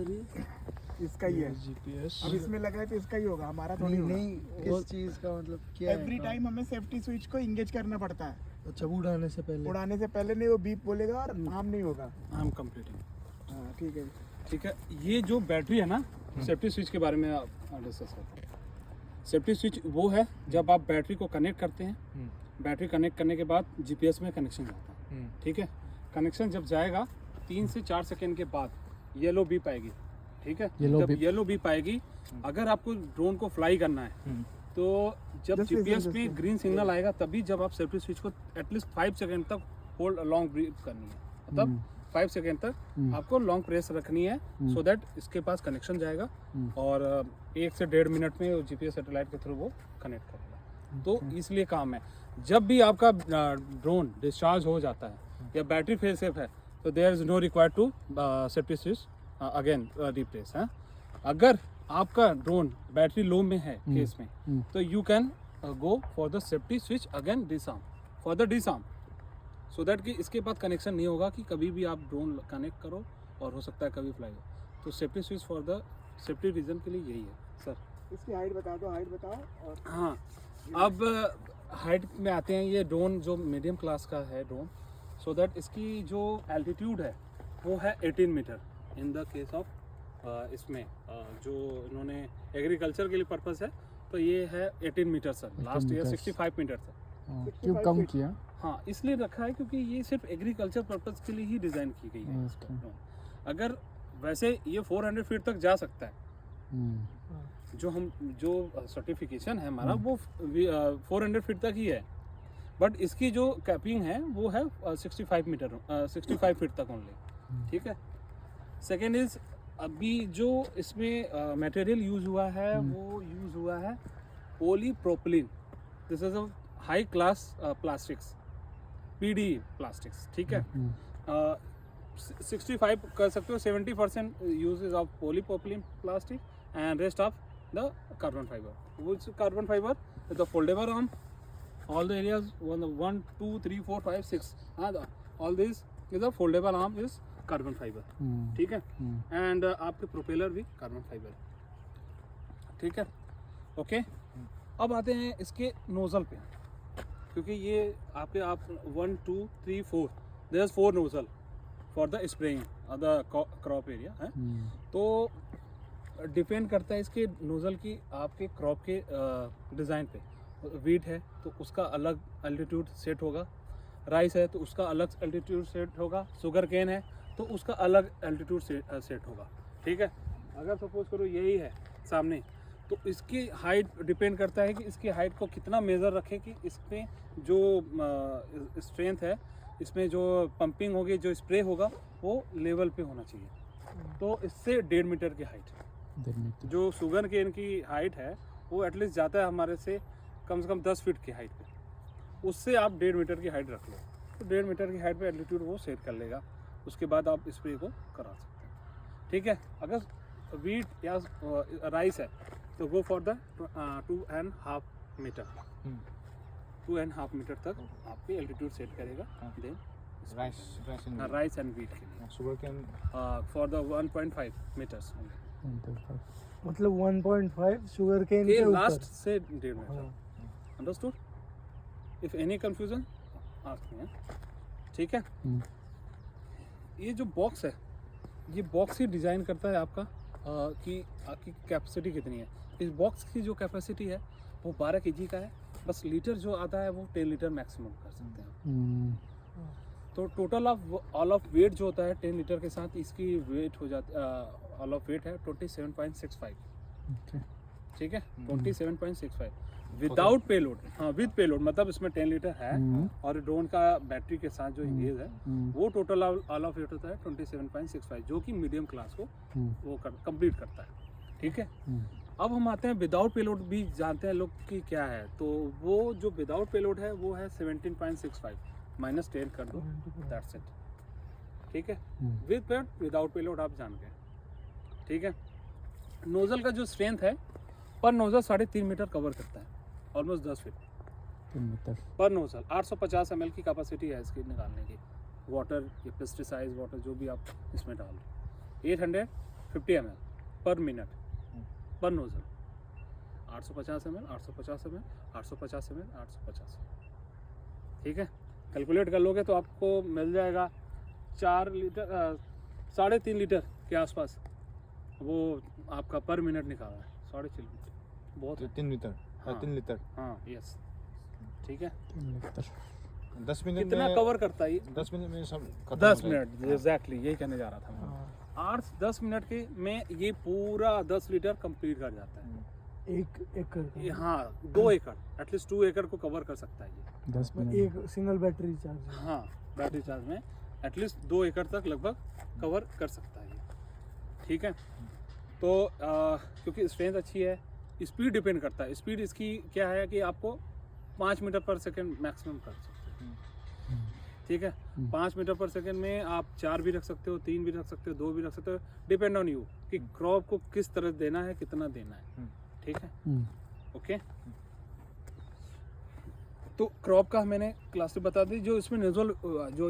इसका ही है जीपीएस। अब इसमें लगा है तो इसका ही होगा, हमारा थोड़ी होगा। नहीं किस चीज का मतलब क्या है? एवरी टाइम हमें सेफ्टी स्विच को इंगेज करना पड़ता है। अच्छा उड़ाने से पहले। उड़ाने से पहले नहीं, वो बीप बोलेगा और आर्म नहीं होगा। I am completing. हाँ ठीक है। ठीक है, ये जो बैटरी है ना, सेफ्टी स्विच के बारे में आप डिस्कस करते हैं। सेफ्टी स्विच वो है जब आप बैटरी को कनेक्ट करते हैं, बैटरी कनेक्ट करने के बाद जीपीएस में कनेक्शन जाता है। ठीक है, कनेक्शन जब जाएगा 3 से 4 सेकेंड के बाद येलो बीप आएगी। ठीक है, जब येलो बीप आएगी, अगर आपको ड्रोन को फ्लाई करना है तो जब जीपीएस में ग्रीन सिग्नल आएगा तभी जब आप सेफ्टी स्विच को एटलीस्ट 5 सेकेंड तक होल्ड लॉन्ग ब्रीथ करनी है। मतलब 5 सेकेंड तक आपको लॉन्ग प्रेस रखनी है सो दैट इसके पास कनेक्शन जाएगा और 1 से 1.5 मिनट में जीपीएस सैटेलाइट के थ्रू वो कनेक्ट करेगा। तो इसलिए काम है, जब भी आपका ड्रोन डिस्चार्ज हो जाता है या बैटरी फेल सेफ है तो there is no required to safety switch again replace है। अगर आपका ड्रोन बैटरी लो में है केस में तो you can go for the safety switch again disarm for the disarm so that कि इसके बाद कनेक्शन नहीं होगा कि कभी भी आप ड्रोन कनेक्ट करो और हो सकता है कभी फ्लाई हो। तो safety switch for the safety reason के लिए यही है सर। इसकी हाइट बता दो, हाइट बताओ। और हाँ, अब हाइट में आते हैं। ये ड्रोन जो मीडियम क्लास का है ड्रोन, सो दैट इसकी जो एल्टीट्यूड है वो है 18 metre in the case of इसमें जो इन्होंने एग्रीकल्चर के लिए पर्पस है तो ये है 18 metre sir. Last year 65 metre था। क्यों कम किया? हाँ, इसलिए रखा है क्योंकि ये सिर्फ एग्रीकल्चर पर्पस के लिए ही डिज़ाइन की गई है इसका ड्रोन। अगर वैसे ये 400 फीट तक जा सकता है। जो सर्टिफिकेशन है हमारा वो 400 फीट तक ही है, बट इसकी जो कैपिंग है वो है 65 फीट तक ओनली। ठीक है। सेकेंड इज अभी जो इसमें मटेरियल यूज हुआ है वो यूज हुआ है polypropylene. This is a high class plastics, PD plastics. ठीक है। 65 कर सकते हो, 70% usages of polypropylene plastic and rest of the carbon fibre. Which carbon fiber is the foldable arm, all the areas 1 2 3 4 5 6 all these is a foldable arm is carbon fibre. ठीक है। And आपके propeller भी carbon fibre. ठीक है। Okay, अब आते हैं इसके नोजल पे, क्योंकि ये आपके 1 2 3 4 there is 4 nozzle for the spraying the crop area है। तो डिपेंड करता है इसके नोजल की आपके क्रॉप के डिज़ाइन पे। वीट है तो उसका अलग एल्टीट्यूड सेट होगा, राइस है तो उसका अलग एल्टीट्यूड सेट होगा, शुगर केन है तो उसका अलग एल्टीट्यूड सेट होगा। ठीक है। अगर सपोज करो यही है सामने तो इसकी हाइट डिपेंड करता है कि इसकी हाइट को कितना मेज़र रखें कि इसमें जो स्ट्रेंथ है, इसमें जो पंपिंग होगी, जो स्प्रे होगा वो लेवल पे होना चाहिए। तो इससे 1.5 मीटर की हाइट, जो शुगर केन की हाइट है वो एटलीस्ट जाता है हमारे से कम 10 फीट की हाइट पे। उससे आप 1.5 मीटर की हाइट रख लो तो 1.5 मीटर की हाइट पे एल्टीट्यूड वो सेट कर लेगा। उसके बाद आप स्प्रे को करा सकते हैं। ठीक है। अगर वीट या राइस है तो go for the 2.5 metre 2.5 metre तक आपकी एल्टीट्यूड सेट करेगा। देन राइस एंड वीट के लिए sugar cane for the 1.5 metres मतलब 1.5 शुगर केन के लास्ट ऊपर से 1.5 metre. Understood? If any confusion ask me. ठीक है। ये जो बॉक्स है, ये बॉक्स ही डिज़ाइन करता है आपका कि आपकी कैपेसिटी कितनी है। इस बॉक्स की जो कैपेसिटी है वो 12 kg का है, बस लीटर जो आता है वो 10 लीटर मैक्सिमम कर सकते हैं। तो टोटल ऑल ऑफ वेट जो होता है 10 लीटर के साथ इसकी वेट हो जाती ऑल ऑफ वेट है 27.65। ठीक है। 27.65 विदाउट पेलोड। हाँ, विद पेलोड मतलब इसमें 10 लीटर है और ड्रोन का बैटरी के साथ जो इंगेज है वो टोटल ऑल ऑफ वेट होता है 27.65, जो कि मीडियम क्लास को वो कंप्लीट करता है। ठीक है। अब हम आते हैं विदाउट पेलोड, भी जानते हैं लोग कि क्या है। तो वो जो विदाउट पेलोड है वो है 17.65 -10 कर दो, दैट्स इट। ठीक है। विद पेलोड विदाउट पेलोड आप जान गए। ठीक है। नोजल का जो स्ट्रेंथ है पर नोजल 3.5 मीटर कवर करता है, ऑलमोस्ट 10 फीट पर नोजल। 850 ml की कैपेसिटी है इसकी निकालने की। वाटर या पेस्टिसाइड वाटर जो भी आप इसमें डाल दो। 800 50 ml पर मिनट पर नोजल, 850 ml 850 ml 850 ml 850, ठीक है। कैलकुलेट कर लोगे तो आपको मिल जाएगा 4 लीटर 3.5 लीटर के आसपास वो आपका पर मिनट निकाल रहा है। 3.5 लीटर बहुत है। 3 लीटर, हाँ। 3 लीटर। हाँ यस, ठीक है। 10 मिनट कितना में कवर करता है ये? 10 मिनट में सब खत्म 10 हो जाएगा। मिनट एग्जैक्टली यही कहने जा रहा था मैं। हाँ। 8-10 मिनट के में ये पूरा 10 लीटर कंप्लीट कर जाता है। एक एकड़ का। हाँ 2 एकड़, एटलीस्ट 2 एकड़ को कवर कर सकता है ये। 10 मिनट एक सिंगल बैटरी चार्ज। हाँ बैटरी चार्ज में एटलीस्ट 2 एकड़ तक लगभग कवर कर सकता है ये, ठीक है। तो क्योंकि स्ट्रेंथ अच्छी है, स्पीड डिपेंड करता है। स्पीड इसकी क्या है कि आपको 5 मीटर पर सेकेंड मैक्सिमम कर सकते हो, ठीक है। 5 मीटर पर सेकेंड में आप 4 भी रख सकते हो, 3 भी रख सकते हो, 2 भी रख सकते हो, डिपेंड ऑन यू कि क्रॉप को किस तरह देना है, कितना देना है, ठीक है। ओके, तो क्रॉप का मैंने क्लासेस बता दी। जो इसमें नोजल जो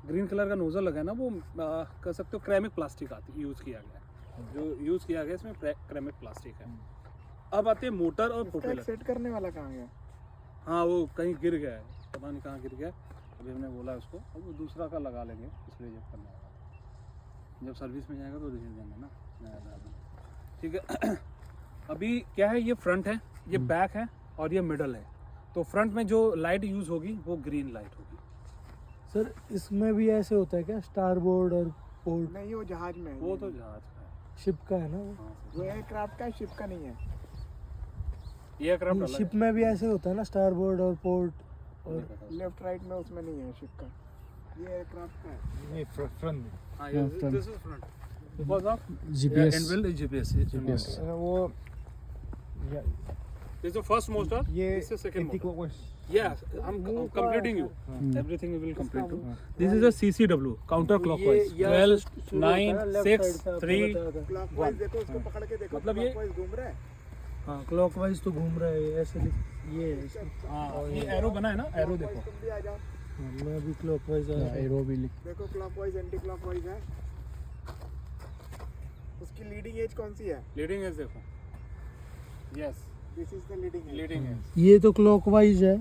ग्रीन कलर का नोजल लगा है ना, वो कह सकते हो क्रेमिक प्लास्टिक आती यूज़ किया गया है। जो यूज़ किया गया इसमें क्रेमिक प्लास्टिक है। अब आते हैं मोटर और प्रोपेलर। सेट करने वाला कहाँ गया? हाँ वो कहीं गिर गया है, पता नहीं कहाँ गिर गया। अभी हमने बोला उसको, अब वो दूसरा का लगा लेंगे, इसलिए जब करने वाला, जब सर्विस में जाएगा तो रिसीव देंगे ना नया नया, ठीक है। अभी क्या है, ये फ्रंट है, ये बैक है और ये मिडल है। तो फ्रंट में जो लाइट यूज़ होगी वो ग्रीन लाइट होगी। सर इसमें भी ऐसे होता है क्या, स्टार बोर्ड और पोर्ट? नहीं, वो जहाज में है। वो तो जहाज का है। शिप का है ना वो? हाँ, वो एयरक्राफ्ट का, शिप का नहीं है। ये एयरक्राफ्ट अलग शिप में भी ऐसे होता है ना, स्टार बोर्ड और पोर्ट है। और लेफ्ट राइट में उसमें नहीं है शिप का, ये एयरक्राफ्ट का है। नहीं फ्रंट में हाँ हाँ, ये front. This is front because of GPS. एनवेल जीपीएस। वो This is the first motor. ये This is second motor. anti-clockwise। Yeah, I'm Move completing you. का- Everything we will complete you. हाँ। This is a CCW, counter clockwise. 12, 9, 6, 3. Clockwise देखो, उसको पकड़ के देखो, मतलब ये- क्लॉकवाइज घूम रहा है। हाँ क्लॉकवाइज तो घूम रहा है ऐसे ये है इसका। हाँ ये एरो बना है ना, एरो देखो। तुम भी आ जाओ, हाँ, मैं भी क्लॉकवाइज एरो भी लिख। देखो क्लॉकवाइज एंटी क्लॉकवाइज है। उसकी लीडिंग एज कौन सी है? लीडिंग एज देखो। Yes, this is the leading edge. Leading edge. ये तो क्लॉकवाइज है,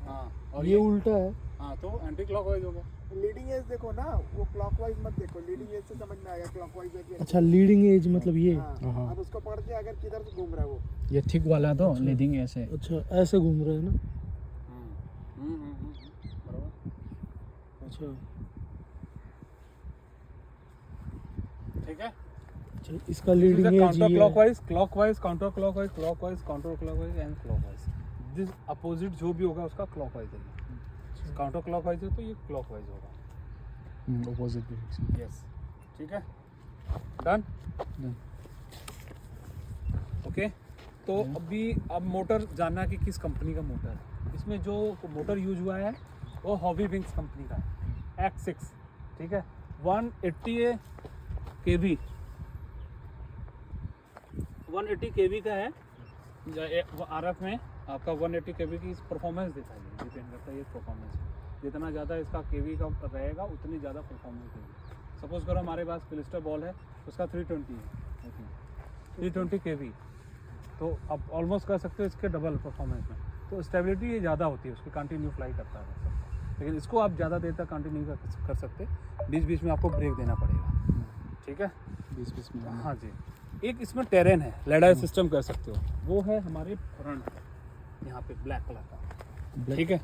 हाँ और ये उल्टा है। हाँ तो एंटी क्लॉकवाइज होगा। लीडिंग एज देखो ना, वो क्लॉकवाइज मत देखो, लीडिंग एज से समझ में आएगा क्लॉकवाइज है कि अच्छा लीडिंग एज मतलब ये। हाँ, अब उसको पकड़ के अगर किधर से घूम रहा है वो, ये थिक वाला तो लीडिंग ऐसे। अच्छा ऐसे घूम रहा है ना। बराबर, अच्छा ठीक है। अच्छा इसका लीडिंग एज काउंटर ये है। Clockwise, clockwise, counter clockwise, clockwise, counter clockwise and clockwise. This opposite जो भी होगा उसका क्लॉकवाइज है। काउंटर क्लॉकवाइज है तो ये क्लॉकवाइज होगा। Opposite direction. यस, ठीक है, डन। ओके, तो अभी अब मोटर जानना है कि किस कंपनी का मोटर है। इसमें जो मोटर यूज हुआ है वो हॉबी विंग्स कंपनी का है, X6, ठीक है। 180 kV, 180 kV का है। RF में आपका 180 kV की परफॉर्मेंस देता है, डिपेंड करता है ये परफॉर्मेंस। जितना ज़्यादा इसका kV का रहेगा उतनी ज़्यादा परफॉर्मेंस देगी। सपोज करो हमारे पास क्लिस्टर बॉल है, उसका 320 है, 320 kV, तो अब ऑलमोस्ट कर सकते हो इसके डबल परफॉर्मेंस में। तो स्टेबिलिटी ये ज़्यादा होती है उसकी, कंटिन्यू फ्लाई करता है सब। लेकिन इसको आप ज़्यादा देर तक कंटिन्यू कर सकते, बीच बीच में आपको ब्रेक देना पड़ेगा, ठीक है। 20 में। हाँ जी। एक इसमें टेरेन है, लेडर सिस्टम कर सकते हो, वो है हमारे फ्रंट यहाँ पे ब्लैक कलर का, ठीक है।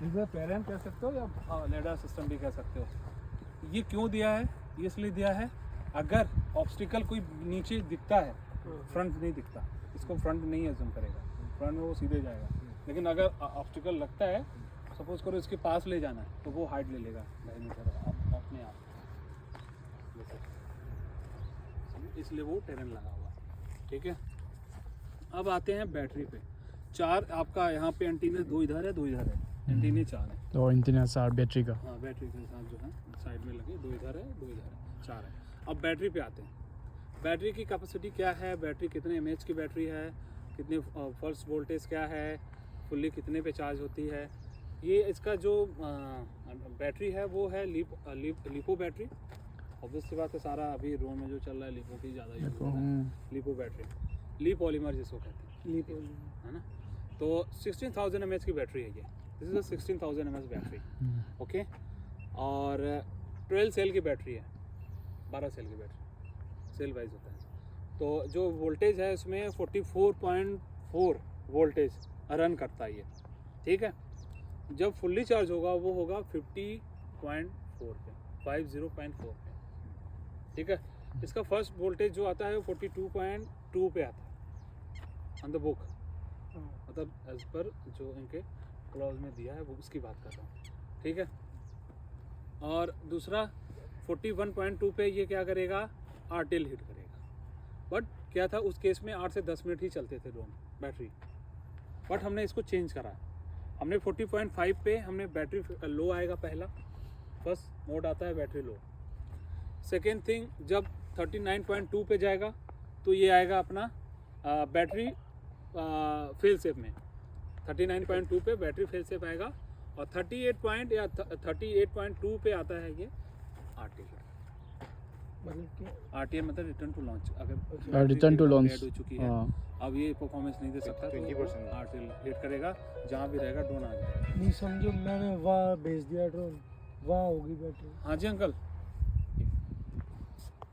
इसे टेरेन कह सकते हो या लेडर सिस्टम भी कह सकते हो। ये क्यों दिया है? ये इसलिए दिया है अगर ऑब्स्टिकल कोई नीचे दिखता है, फ्रंट नहीं दिखता, इसको फ्रंट नहीं एज्यूम करेगा, फ्रंट में वो सीधे जाएगा। लेकिन अगर ऑब्स्टिकल लगता है, सपोज करो इसके पास ले जाना है, तो वो हाइट ले लेगा दाहिनी तरफ अपने आप, इसलिए वो टेरेन लगा हुआ है, ठीक है। अब आते हैं बैटरी पे। 4 आपका यहाँ पे एंटीना, 2 इधर है 2 इधर है, एंटीने 4 है। तो एंटीना 4 बैटरी का। हाँ बैटरी के साथ जो है साइड में लगे, 2 इधर है 2 इधर है, 4 है। अब बैटरी पे आते हैं। बैटरी की कैपेसिटी क्या है, बैटरी कितने mAh की बैटरी है, कितने फर्स्ट वोल्टेज क्या है, फुल्ली कितने पे चार्ज होती है। ये इसका जो बैटरी है वो है लिपो बैटरी, ऑब्वियसली बात है, सारा अभी ड्रोन में जो चल रहा है लिपो की ज़्यादा यूज हो रहा है, लिपो बैटरी, ली पॉलीमर जिसको कहते हैं, है ना। तो 16,000 mAh की बैटरी है ये, this is a 16,000 mAh battery, okay. और 12 सेल की बैटरी है, 12 सेल की बैटरी, सेल वाइज होता है। तो जो वोल्टेज है उसमें 44.4 वोल्टेज रन करता है ये, ठीक है। जब फुल्ली चार्ज होगा वो होगा 50.4 पे, 50.4 पे, ठीक है। इसका फर्स्ट वोल्टेज जो आता है वो 42.2 पे आता है ऑन द बुक, मतलब एज पर जो इनके क्लॉज में दिया है वो उसकी बात कर रहा हूँ, ठीक है। और दूसरा 41.2 पे ये क्या करेगा, आरटीएल हिट करेगा। बट क्या था उस केस में 8 से 10 मिनट ही चलते थे ड्रोन बैटरी, बट हमने इसको चेंज करा, हमने 40.5 पे हमने बैटरी लो आएगा, पहला फर्स्ट मोड आता है बैटरी लो। सेकेंड थिंग जब 39.2 पे जाएगा तो ये आएगा अपना बैटरी फेल सेफ में, 39.2 पे बैटरी फेल सेफ आएगा। और 38.2 पे आता है ये आरटीएल, आरटीएल मतलब रिटर्न टू लॉन्च, अगर रिटर्न टू लॉन्च हो चुकी है, अब ये परफॉर्मेंस नहीं दे सकता, 20% आरटीएल हिट करेगा, जहाँ भी रहेगा ड्रोन आ जाएगा। नहीं समझो, मैंने वहाँ भेज दिया ड्रोन, वहाँ होगी बैटरी। हाँ जी अंकल,